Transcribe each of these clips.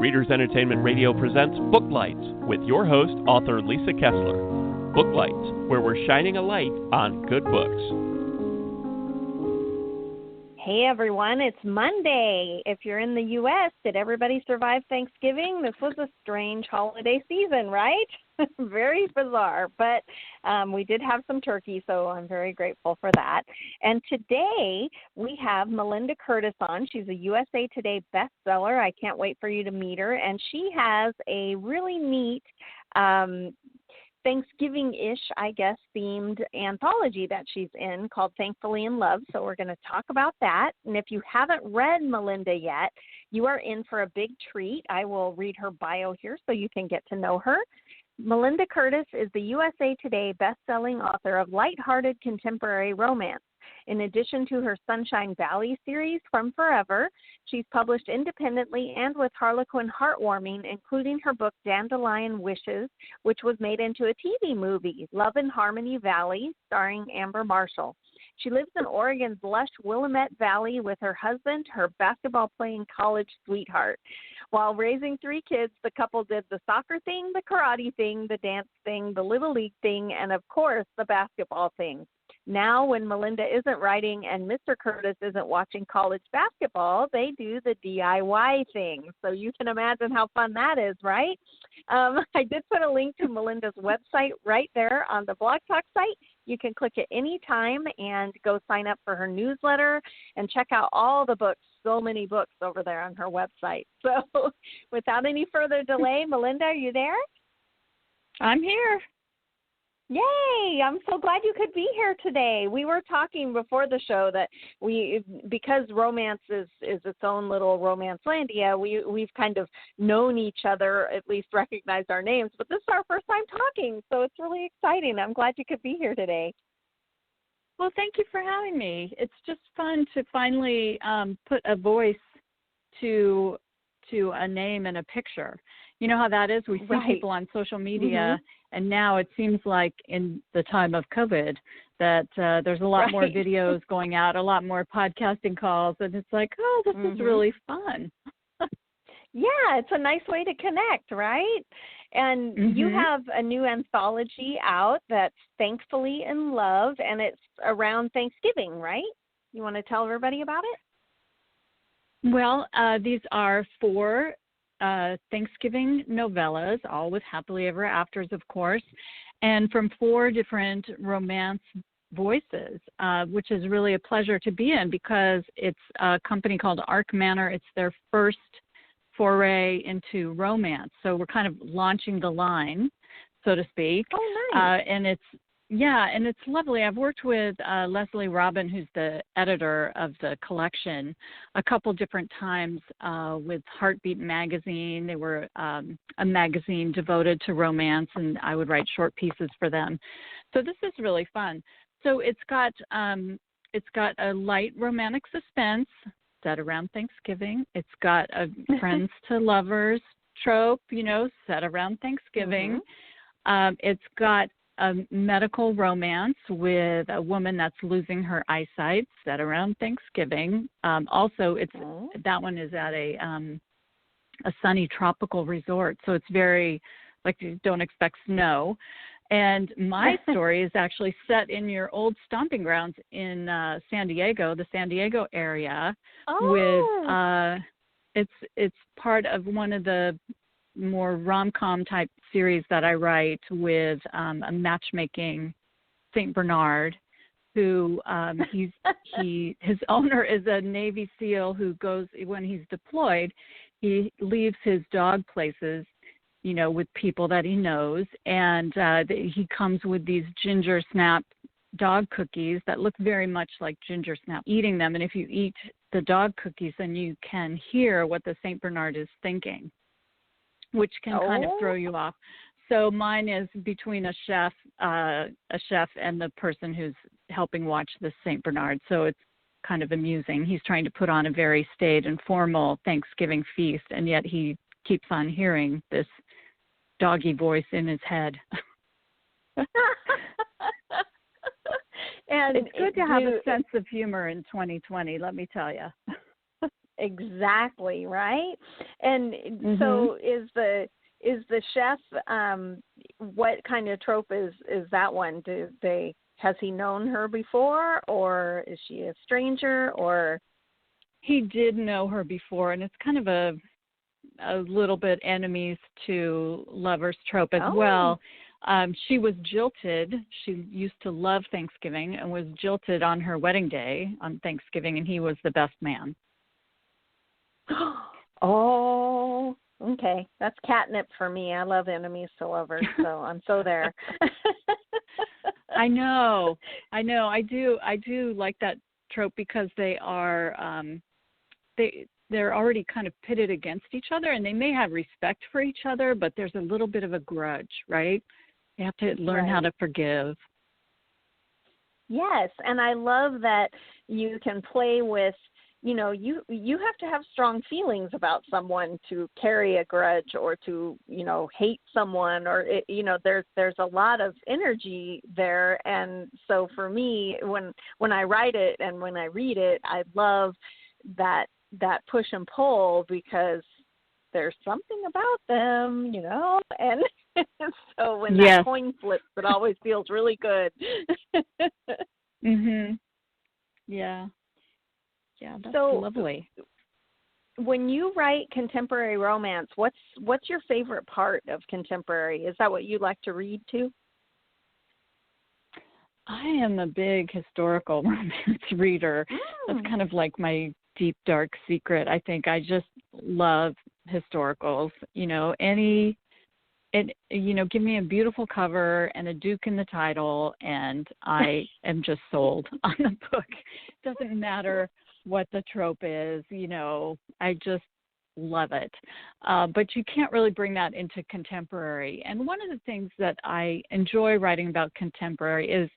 Readers Entertainment Radio presents Booklights with your host, author Lisa Kessler. Booklights, where we're shining a light on good books. Hey everyone, it's Monday. If you're in the U.S., did everybody survive Thanksgiving? This was a strange holiday season, right? Very bizarre, but we did have some turkey, so I'm very grateful for that. And today we have Melinda Curtis on. She's a USA Today bestseller. I can't wait for you to meet her. And she has a really neat Thanksgiving-ish, I guess, themed anthology that she's in called Thankfully in Love. So we're going to talk about that. And if you haven't read Melinda yet, you are in for a big treat. I will read her bio here so you can get to know her. Melinda Curtis is the USA Today best-selling author of lighthearted contemporary romance. In addition to her Sunshine Valley series, From Forever, she's published independently and with Harlequin Heartwarming, including her book Dandelion Wishes, which was made into a TV movie, Love and Harmony Valley, starring Amber Marshall. She lives in Oregon's lush Willamette Valley with her husband, her basketball-playing college sweetheart. While raising 3 kids, the couple did the soccer thing, the karate thing, the dance thing, the Little League thing, and, of course, the basketball thing. Now, when Melinda isn't writing and Mr. Curtis isn't watching college basketball, they do the DIY thing. So you can imagine how fun that is, right? I did put a link to Melinda's website right there on the Blog Talk site. You can click it any time and go sign up for her newsletter and check out all the books, so many books over there on her website. So without any further delay, Melinda, are you there? I'm here. Yay! I'm so glad you could be here today. We were talking before the show that because romance is its own little romance-landia, we've kind of known each other, at least recognized our names, but this is our first time talking, so it's really exciting. I'm glad you could be here today. Well, thank you for having me. It's just fun to finally put a voice to a name and a picture. You know how that is? We see people on social media, and now it seems like in the time of COVID that there's a lot more videos going out, a lot more podcasting calls, and it's like, oh, this is really fun. Yeah, it's a nice way to connect, right? And you have a new anthology out that's Thankfully in Love, and it's around Thanksgiving, right? You want to tell everybody about it? Well, these are 4 Thanksgiving novellas, all with happily ever afters, of course, and from 4 different romance voices, which is really a pleasure to be in because it's a company called Arc Manor. It's their first foray into romance. So we're kind of launching the line, so to speak. Oh, nice. And it's lovely. I've worked with Leslie Robin, who's the editor of the collection, a couple different times with Heartbeat magazine. They were a magazine devoted to romance, and I would write short pieces for them. So this is really fun. So it's got a light romantic suspense set around Thanksgiving. It's got a friends to lovers trope, set around Thanksgiving. It's got a medical romance with a woman that's losing her eyesight set around Thanksgiving. Also, that one is at a sunny tropical resort, so it's very, like, you don't expect snow. And my story is actually set in your old stomping grounds in San Diego, the San Diego area. With it's part of one of the more rom-com type series that I write with a matchmaking St. Bernard, who his owner is a Navy SEAL who goes, when he's deployed, he leaves his dog places, with people that he knows, and he comes with these ginger snap dog cookies that look very much like ginger snap, eating them, and if you eat the dog cookies, then you can hear what the St. Bernard is thinking, which can kind of throw you off. So mine is between a chef and the person who's helping watch the St. Bernard. So it's kind of amusing. He's trying to put on a very staid and formal Thanksgiving feast, and yet he keeps on hearing this doggy voice in his head. And it's good to have a sense of humor in 2020, let me tell you. Exactly, right? And so is the chef, what kind of trope is that one? Has he known her before, or is she a stranger, or? He did know her before, and it's kind of a little bit enemies to lovers trope as well. She was jilted. She used to love Thanksgiving and was jilted on her wedding day on Thanksgiving, and he was the best man. Oh, okay. That's catnip for me. I love enemies to lovers, so I'm so there. I know. I do like that trope because they are they're already kind of pitted against each other, and they may have respect for each other, but there's a little bit of a grudge, right? You have to learn how to forgive. Yes, and I love that you can play with, you have to have strong feelings about someone to carry a grudge or to, hate someone, or, there's a lot of energy there. And so for me, when I write it and when I read it, I love that push and pull, because there's something about them, and so when that coin flips, it always feels really good. Yeah, that's so lovely. When you write contemporary romance, what's your favorite part of contemporary? Is that what you like to read too? I am a big historical romance reader. That's kind of like my deep, dark secret. I think I just love historicals. Give me a beautiful cover and a Duke in the title, and I am just sold on the book. Doesn't matter what the trope is, I just love it. But you can't really bring that into contemporary. And one of the things that I enjoy writing about contemporary is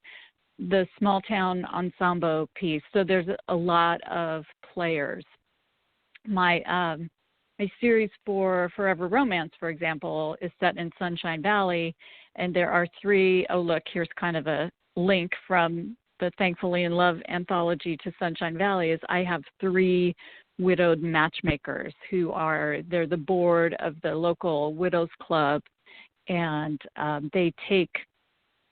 the small town ensemble piece. So there's a lot of players. My series for Forever Romance, for example, is set in Sunshine Valley, and there are 3. Oh, look, here's kind of a link from the Thankfully in Love anthology to Sunshine Valley. Is I have 3 widowed matchmakers they're the board of the local widows club, and they take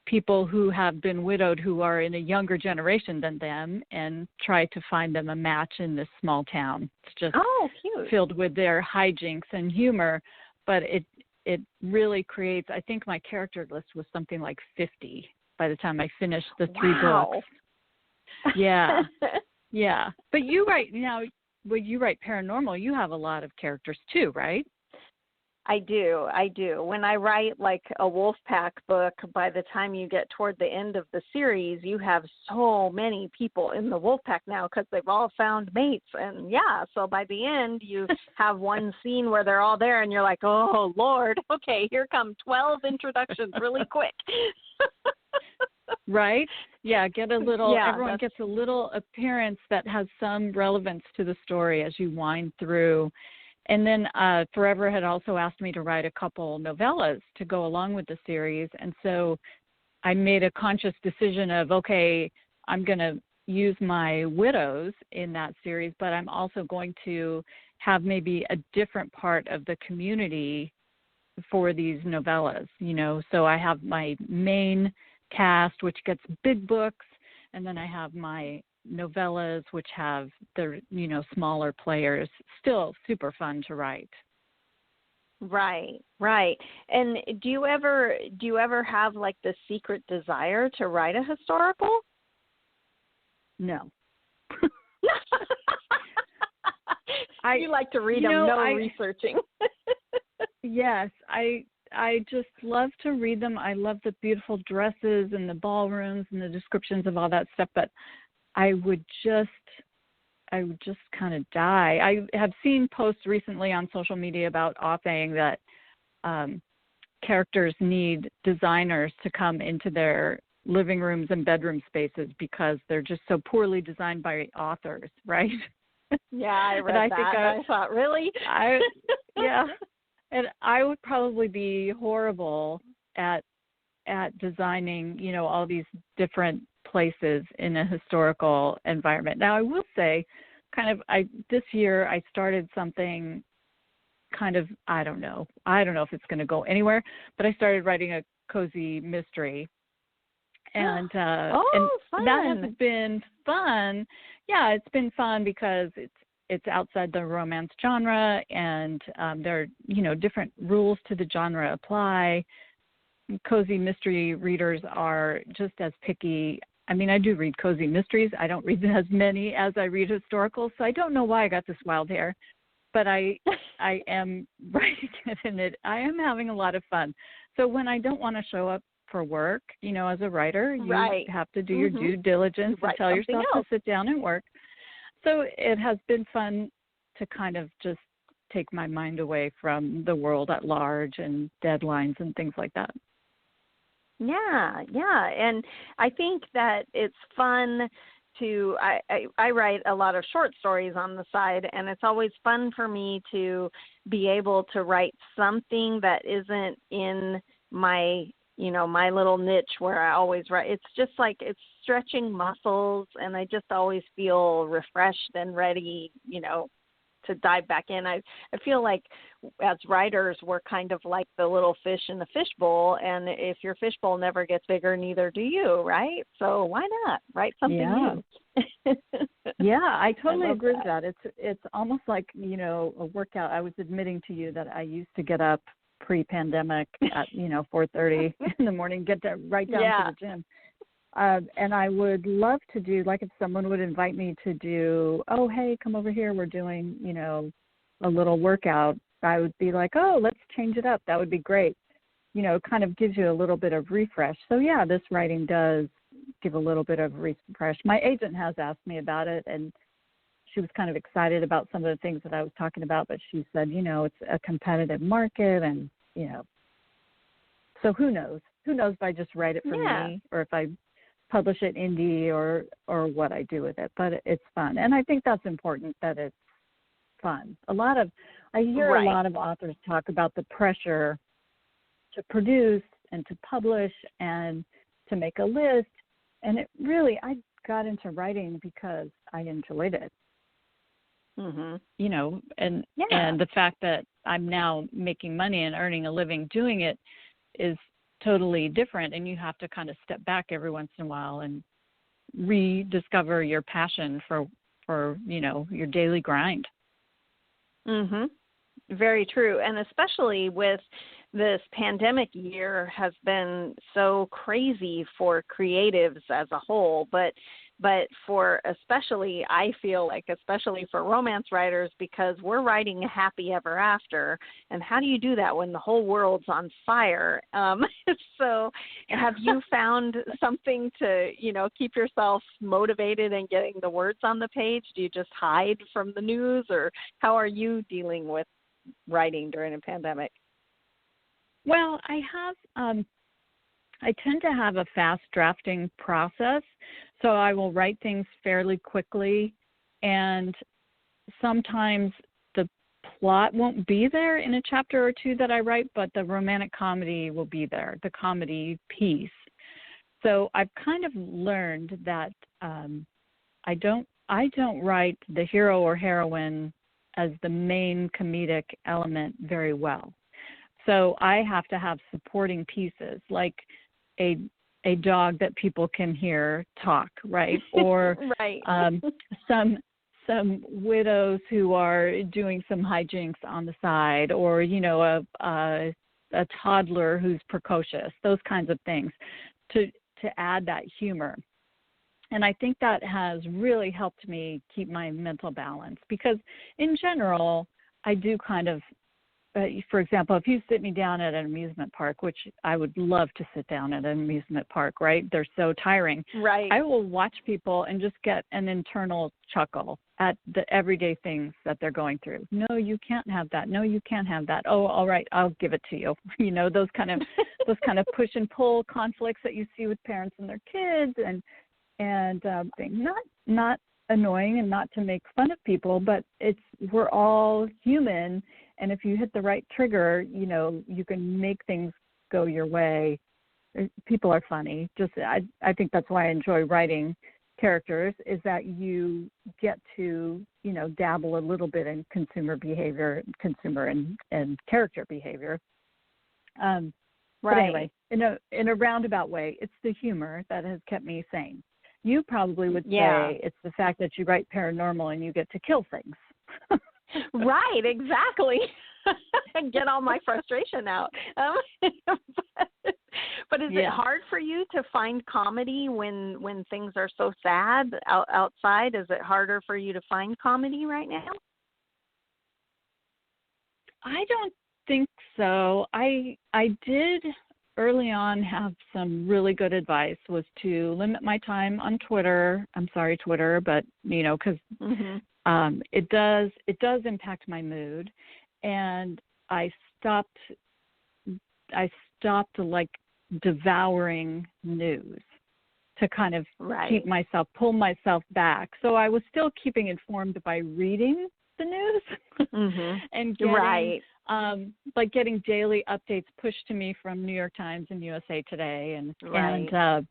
people who have been widowed who are in a younger generation than them and try to find them a match in this small town. It's just cute. Filled with their hijinks and humor, but it really creates, I think my character list was something like 50 by the time I finished the 3 books. Yeah. Yeah. But you write paranormal, you have a lot of characters too, right? I do. When I write like a Wolfpack book, by the time you get toward the end of the series, you have so many people in the Wolfpack now because they've all found mates. And so by the end, you have one scene where they're all there and you're like, oh, Lord, okay, here come 12 introductions really quick. Right? Yeah, everyone gets a little appearance that has some relevance to the story as you wind through. And then Forever had also asked me to write a couple novellas to go along with the series. And so I made a conscious decision of, okay, I'm going to use my widows in that series, but I'm also going to have maybe a different part of the community for these novellas, So I have my main cast, which gets big books, and then I have my novellas, which have the smaller players. Still super fun to write. Right. And do you ever have like the secret desire to write a historical? No. You like to read them, researching. Yes, I just love to read them. I love the beautiful dresses and the ballrooms and the descriptions of all that stuff, but I would just kind of die. I have seen posts recently on social media about authing that characters need designers to come into their living rooms and bedroom spaces because they're just so poorly designed by authors, right? Yeah, I read that. I thought, really? Yeah. And I would probably be horrible at designing, all these different places in a historical environment. Now, I will say this year I started something kind of, I don't know if it's going to go anywhere, but I started writing a cozy mystery. And and fun. that has been fun. Yeah, it's been fun because it's outside the romance genre, and there are, different rules to the genre apply. Cozy mystery readers are just as picky. I mean, I do read cozy mysteries. I don't read as many as I read historical, so I don't know why I got this wild hair, but I am writing it, and I am having a lot of fun. So when I don't want to show up for work, as a writer, you have to do your due diligence and tell yourself to sit down and work. So it has been fun to kind of just take my mind away from the world at large and deadlines and things like that. Yeah. And I think that it's fun to, I write a lot of short stories on the side, and it's always fun for me to be able to write something that isn't in my my little niche where I always write. It's just like it's stretching muscles, and I just always feel refreshed and ready, to dive back in. I feel like as writers, we're kind of like the little fish in the fishbowl, and if your fishbowl never gets bigger, neither do you, right? So why not write something new? Yeah, I totally agree with that. It's almost like, a workout. I was admitting to you that I used to get up pre-pandemic at 4:30 in the morning, get right down to the gym. And I would love to do, like if someone would invite me to do, oh, hey, come over here, we're doing, a little workout, I would be like, oh, let's change it up. That would be great. It kind of gives you a little bit of refresh. So, yeah, this writing does give a little bit of refresh. My agent has asked me about it, and she was kind of excited about some of the things that I was talking about, but she said, it's a competitive market, and, so who knows? Who knows if I just write it for me, or if I publish it indie, or what I do with it. But it's fun. And I think that's important, that it's fun. I hear a lot of authors talk about the pressure to produce and to publish and to make a list. And it really, I got into writing because I enjoyed it. And the fact that I'm now making money and earning a living doing it is totally different, and you have to kind of step back every once in a while and rediscover your passion for your daily grind. Very true. And especially with this pandemic year has been so crazy for creatives as a whole, but for especially, I feel like especially for romance writers, because we're writing a happy ever after. And how do you do that when the whole world's on fire? So have you found something to, keep yourself motivated and getting the words on the page? Do you just hide from the news, or how are you dealing with writing during a pandemic? Well, I tend to have a fast drafting process, so I will write things fairly quickly, and sometimes the plot won't be there in a chapter or two that I write, but the romantic comedy will be there, the comedy piece. So I've kind of learned that I don't write the hero or heroine as the main comedic element very well. So I have to have supporting pieces, like a dog that people can hear talk, right? Or some widows who are doing some hijinks on the side, or a toddler who's precocious, those kinds of things, to add that humor. And I think that has really helped me keep my mental balance, because in general, I do kind of, for example, if you sit me down at an amusement park, which I would love to sit down at an amusement park, right? They're so tiring. Right. I will watch people and just get an internal chuckle at the everyday things that they're going through. No, you can't have that. No, you can't have that. Oh, all right, I'll give it to you. Those kind of push and pull conflicts that you see with parents and their kids, and not annoying, and not to make fun of people, but we're all human. And if you hit the right trigger, you can make things go your way. People are funny. I think that's why I enjoy writing characters is that you get to, dabble a little bit in consumer behavior, and character behavior. But anyway, in a roundabout way, it's the humor that has kept me sane. You probably would say it's the fact that you write paranormal and you get to kill things. Right, exactly. And get all my frustration out. But is it hard for you to find comedy when things are so sad outside? Is it harder for you to find comedy right now? I don't think so. I did early on have some really good advice, was to limit my time on Twitter. I'm sorry, Twitter, but because it does impact my mood, and I stopped like devouring news to kind of pull myself back. So I was still keeping informed by reading the news and getting like getting daily updates pushed to me from New York Times and USA Today, and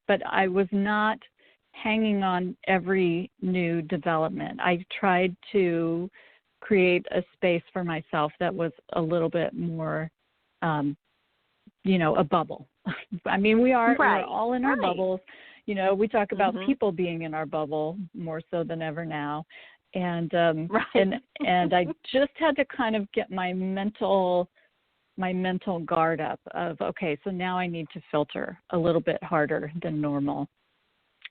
but I was not hanging on every new development. I tried to create a space for myself that was a little bit more, a bubble. I mean, we're all in our bubbles. We talk about people being in our bubble more so than ever now. And and I just had to kind of get my mental guard up of, okay, so now I need to filter a little bit harder than normal,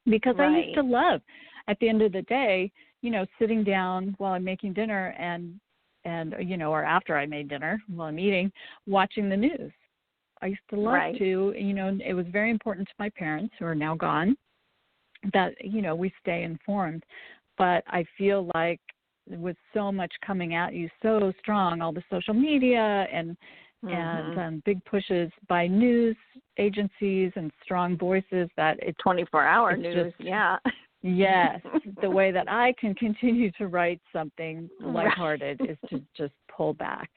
because I used to love, at the end of the day, sitting down while I'm making dinner and or after I made dinner while I'm eating, watching the news. I used to love to, it was very important to my parents, who are now gone, that, we stay informed. But I feel like with so much coming at you so strong, all the social media and big pushes by news agencies and strong voices, that it's 24-hour news, Yes, the way that I can continue to write something lighthearted is to just pull back.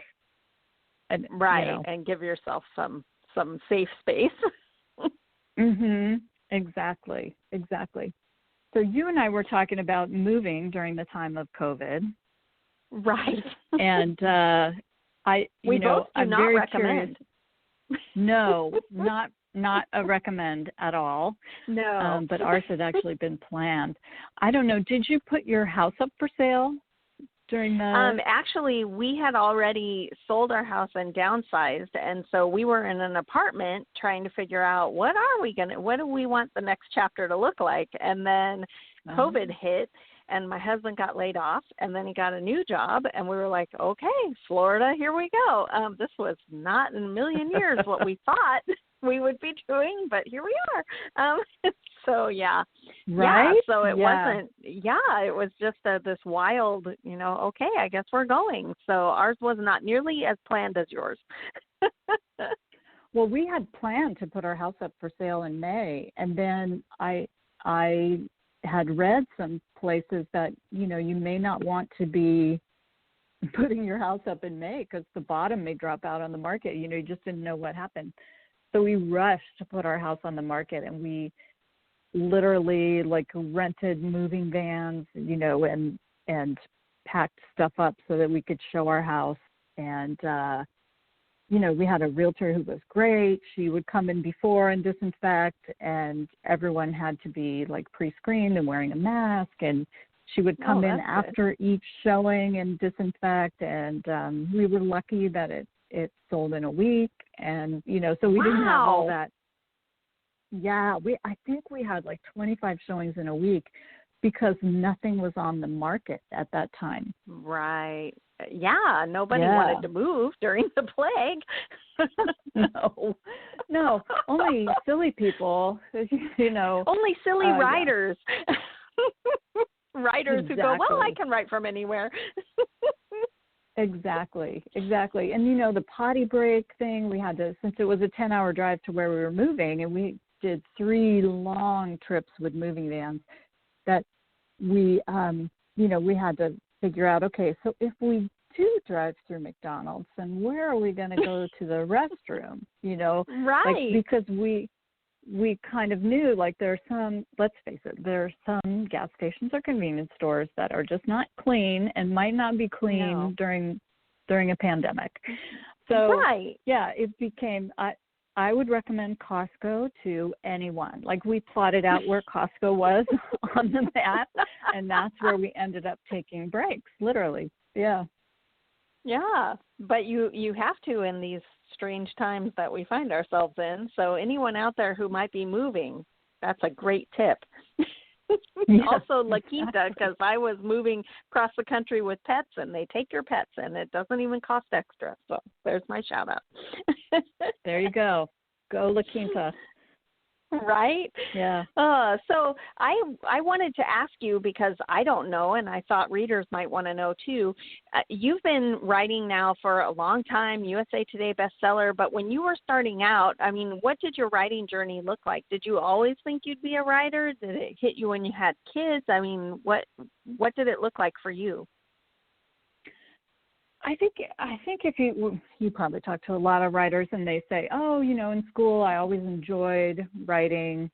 And, and give yourself some safe space. Exactly. So you and I were talking about moving during the time of COVID. Right. And we both do not recommend. No, not a recommend at all. No. But ours had actually been planned. I don't know. Did you put your house up for sale during the? Actually, we had already sold our house and downsized, and so we were in an apartment trying to figure out what do we want the next chapter to look like, and then COVID hit. And my husband got laid off, and then he got a new job, and we were like, okay, Florida, here we go. This was not in a million years what we thought we would be doing, but here we are. So, so it wasn't, it was just this wild, okay, I guess we're going. So ours was not nearly as planned as yours. Well, we had planned to put our house up for sale in May, and then I had read some places that, you may not want to be putting your house up in May because the bottom may drop out on the market. You just didn't know what happened. So we rushed to put our house on the market, and we literally rented moving vans, and packed stuff up so that we could show our house. And, we had a realtor who was great. She would come in before and disinfect, and everyone had to be pre-screened and wearing a mask. And she would come in after each showing and disinfect. And we were lucky that it sold in a week. And, so we didn't have all that. Yeah, I think we had 25 showings in a week because nothing was on the market at that time. Right. Yeah, nobody wanted to move during the plague. No, only silly people, Only silly writers. Writers who go, well, I can write from anywhere. Exactly. And, the potty break thing, we had to, since it was a 10-hour drive to where we were moving, and we did 3 long trips with moving vans, that we, we had to figure out, okay, so if we do drive through McDonald's, then where are we going to go to the restroom? Right. Because we we kind of knew, like, there are some, let's face it, there are some gas stations or convenience stores that are just not clean and might not be clean during a pandemic. So, yeah, it became, I would recommend Costco to anyone. Like, we plotted out where Costco was on the map, and that's where we ended up taking breaks, literally. Yeah. Yeah, but you have to in these strange times that we find ourselves in. So anyone out there who might be moving, that's a great tip. Yes, also La Quinta, because I was moving across the country with pets, and they take your pets, and it doesn't even cost extra. So there's my shout out. There you go. Go La Quinta. Right? Yeah. So I wanted to ask you, because I don't know, and I thought readers might want to know too. You've been writing now for a long time, USA Today bestseller, but when you were starting out, I mean, what did your writing journey look like? Did you always think you'd be a writer? Did it hit you when you had kids? I mean, what did it look like for you? I think if you probably talk to a lot of writers, and they say, oh, in school I always enjoyed writing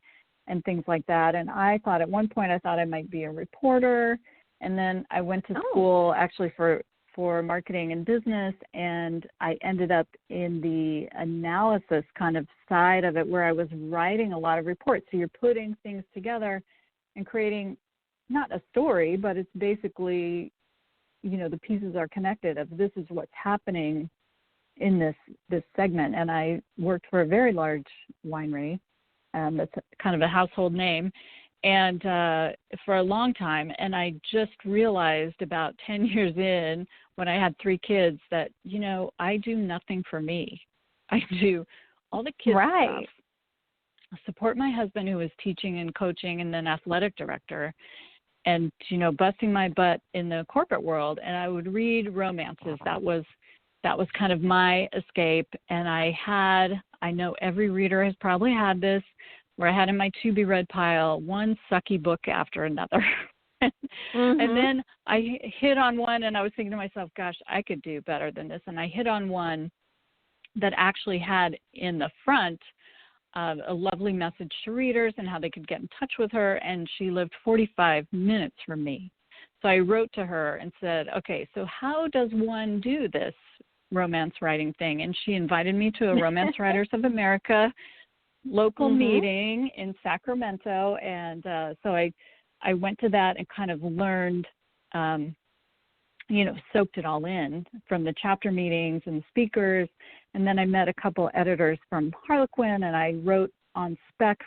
and things like that. And I thought at one point I might be a reporter, and then I went to school actually for marketing and business, and I ended up in the analysis kind of side of it, where I was writing a lot of reports. So you're putting things together and creating not a story, but it's basically, the pieces are connected of this is what's happening in this segment. And I worked for a very large winery that's kind of a household name, and for a long time. And I just realized about 10 years in, when I had 3 kids, that, I do nothing for me. I do all the kids stuff. I support my husband, who is teaching and coaching and then athletic director, and, busting my butt in the corporate world. And I would read romances. That was kind of my escape. And I know every reader has probably had this, where I had in my to be read pile one sucky book after another. And then I hit on one, and I was thinking to myself, gosh, I could do better than this. And I hit on one that actually had in the front a lovely message to readers and how they could get in touch with her. And she lived 45 minutes from me. So I wrote to her and said, okay, so how does one do this romance writing thing? And she invited me to a Romance Writers of America local meeting in Sacramento. And so I went to that and kind of learned, soaked it all in from the chapter meetings and speakers. And then I met a couple editors from Harlequin, and I wrote on spec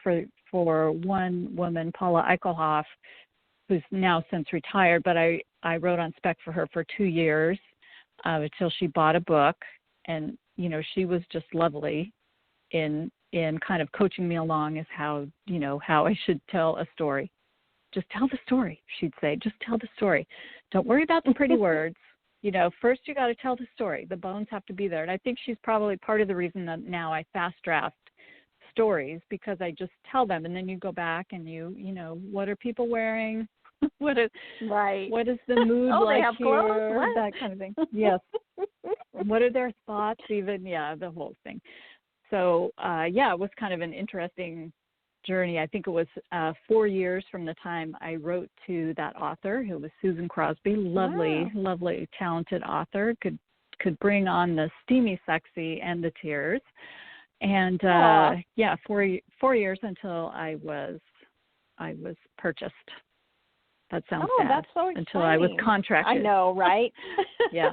for one woman, Paula Eichelhoff, who's now since retired, but I wrote on spec for her for 2 years until she bought a book. And, she was just lovely in kind of coaching me along as how I should tell a story. Just tell the story, she'd say. Just tell the story. Don't worry about the pretty words. First you got to tell the story. The bones have to be there. And I think she's probably part of the reason that now I fast draft stories, because I just tell them, and then you go back and what are people wearing? What is the mood like they have here? Clothes? That kind of thing. Yes. What are their thoughts even? Yeah, the whole thing. So, it was kind of an interesting journey. I think it was 4 years from the time I wrote to that author, who was Susan Crosby, lovely, talented author, could bring on the steamy, sexy, and the tears. And 4 years until I was purchased. That sounds sad. That's so exciting. Until I was contracted. I know, right? Yeah.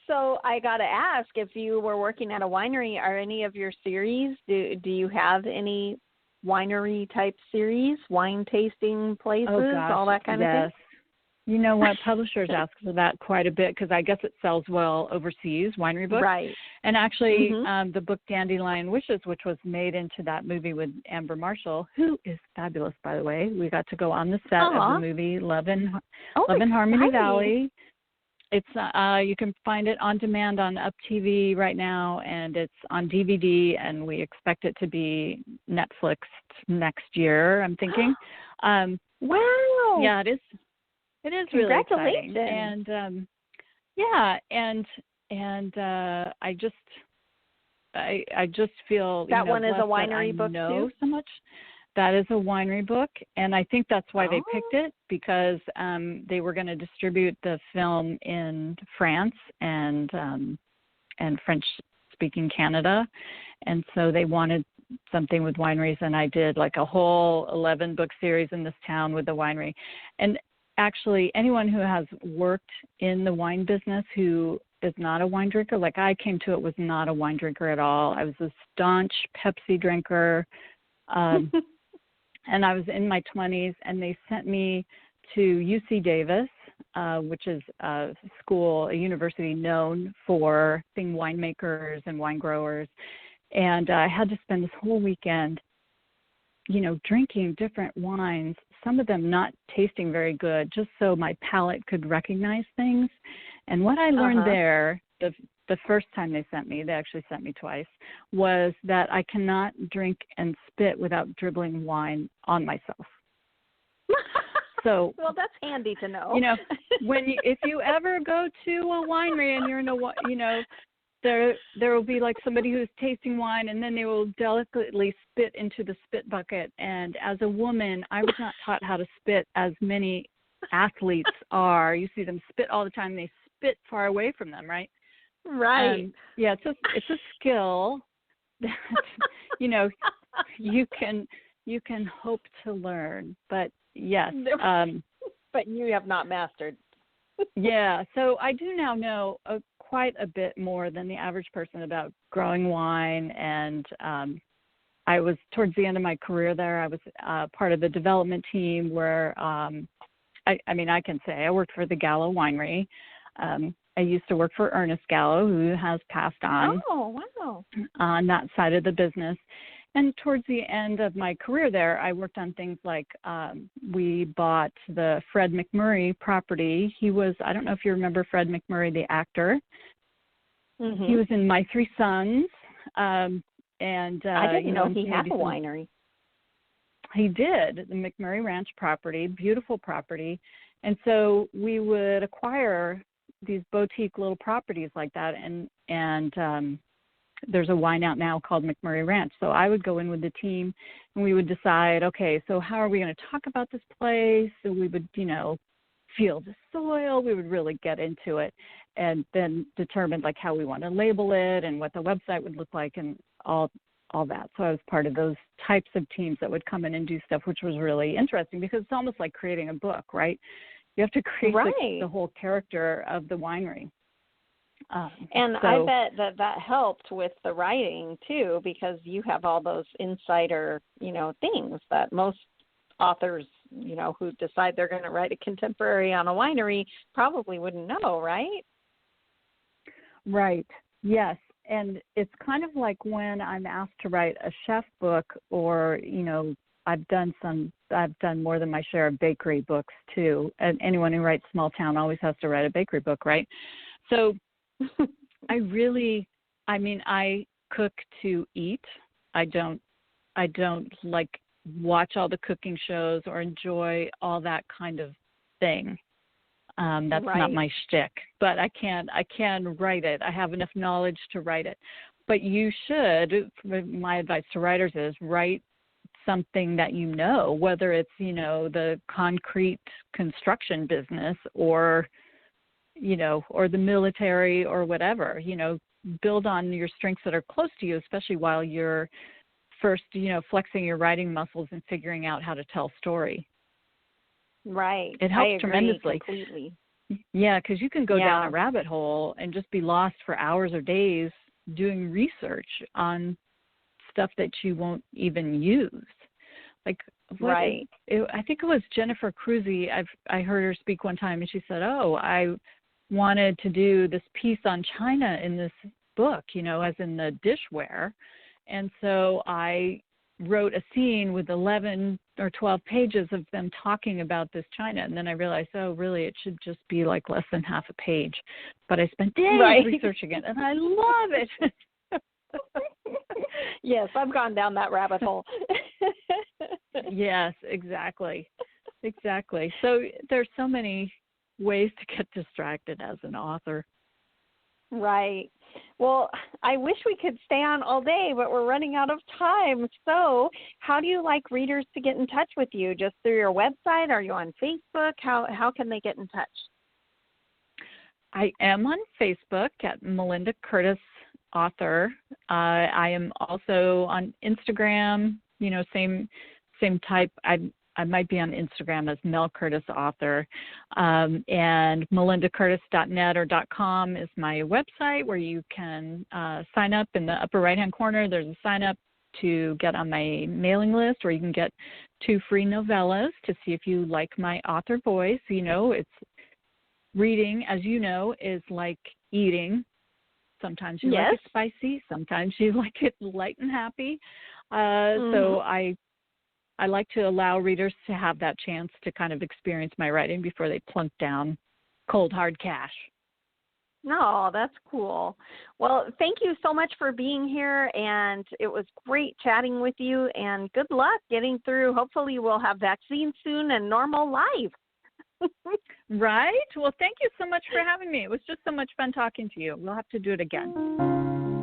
So I got to ask, if you were working at a winery, are any of your series, do you have any winery type series, wine tasting places, all that kind of thing? You know what? Publishers ask for that quite a bit, because I guess it sells well overseas, winery books. Right. And actually, the book Dandelion Wishes, which was made into that movie with Amber Marshall, who is fabulous, by the way. We got to go on the set of the movie Love in Harmony Valley. It's you can find it on demand on Up TV right now, and it's on DVD, and we expect it to be Netflix next year, I'm thinking. Wow. Yeah, it is. It is really exciting. And I just feel that one is a blessed that winery I book know too. so much. That is a winery book, and I think that's why they picked it, because they were going to distribute the film in France and French-speaking Canada, and so they wanted something with wineries, and I did like a whole 11-book series in this town with the winery. And actually, anyone who has worked in the wine business who is not a wine drinker, like I came to it, was not a wine drinker at all. I was a staunch Pepsi drinker. And I was in my 20s, and they sent me to UC Davis, which is a university known for being winemakers and wine growers. And I had to spend this whole weekend, drinking different wines, some of them not tasting very good, just so my palate could recognize things. And what I learned there, the first time they actually sent me twice, was that I cannot drink and spit without dribbling wine on myself. So, well, that's handy to know. If you ever go to a winery and you're in there will be like somebody who's tasting wine, and then they will delicately spit into the spit bucket. And as a woman, I was not taught how to spit as many athletes are. You see them spit all the time. They spit far away from them, right? Right. Yeah, it's a skill that you can hope to learn. But yes, but you have not mastered. Yeah, so I do now know quite a bit more than the average person about growing wine, and I was towards the end of my career there. I was part of the development team where I can say I worked for the Gallo Winery. I used to work for Ernest Gallo, who has passed on. Oh, wow. On that side of the business. And towards the end of my career there, I worked on things like we bought the Fred McMurray property. He was, I don't know if you remember Fred McMurray, the actor. Mm-hmm. He was in My Three Sons. And I didn't know he had a winery. He did, the McMurray Ranch property, beautiful property. And so we would acquire these boutique little properties like that, and there's a wine out now called McMurray Ranch. So I would go in with the team, and we would decide, okay, so how are we going to talk about this place? So we would, feel the soil. We would really get into it, and then determine like how we want to label it and what the website would look like and all that. So I was part of those types of teams that would come in and do stuff, which was really interesting because it's almost like creating a book, right? You have to create the whole character of the winery. And I bet that helped with the writing too, because you have all those insider, things that most authors, who decide they're going to write a contemporary on a winery probably wouldn't know, right? Right. Yes. And it's kind of like when I'm asked to write a chef book, or, I've done more than my share of bakery books too. And anyone who writes small town always has to write a bakery book, right? So I cook to eat. I don't like watch all the cooking shows or enjoy all that kind of thing. That's not my shtick, but I can write it. I have enough knowledge to write it. But you should, my advice to writers is write something that whether it's, the concrete construction business or the military or whatever, build on your strengths that are close to you, especially while you're first, flexing your writing muscles and figuring out how to tell story. Right. It helps I agree tremendously. Completely. Yeah, because you can go down a rabbit hole and just be lost for hours or days doing research on stuff that you won't even use. Like, I think it was Jennifer Cruzy. I heard her speak one time, and she said, I wanted to do this piece on China in this book, as in the dishware. And so I wrote a scene with 11 or 12 pages of them talking about this China. And then I realized, really, it should just be like less than half a page. But I spent days researching it, and I love it. Yes, I've gone down that rabbit hole. Yes, exactly. So there's so many ways to get distracted as an author. Right. Well, I wish we could stay on all day, but we're running out of time. So how do you like readers to get in touch with you? Just through your website? Are you on Facebook? How can they get in touch? I am on Facebook at Melinda Curtis Author. I am also on Instagram, same type. I might be on Instagram as Mel Curtis Author. And melindacurtis.net or .com is my website where you can sign up. In the upper right-hand corner, there's a sign up to get on my mailing list, where you can get 2 free novellas to see if you like my author voice. It's reading, as you know, is like eating. Sometimes you like it spicy. Sometimes you like it light and happy. So I like to allow readers to have that chance to kind of experience my writing before they plunk down cold, hard cash. No, that's cool. Well, thank you so much for being here, and it was great chatting with you, and good luck getting through. Hopefully we'll have vaccines soon and normal life. Right? Well, thank you so much for having me. It was just so much fun talking to you. We'll have to do it again.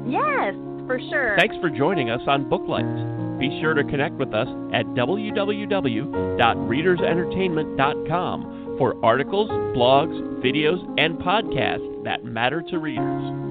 Yes, for sure. Thanks for joining us on Booklights. Be sure to connect with us at www.readersentertainment.com for articles, blogs, videos, and podcasts that matter to readers.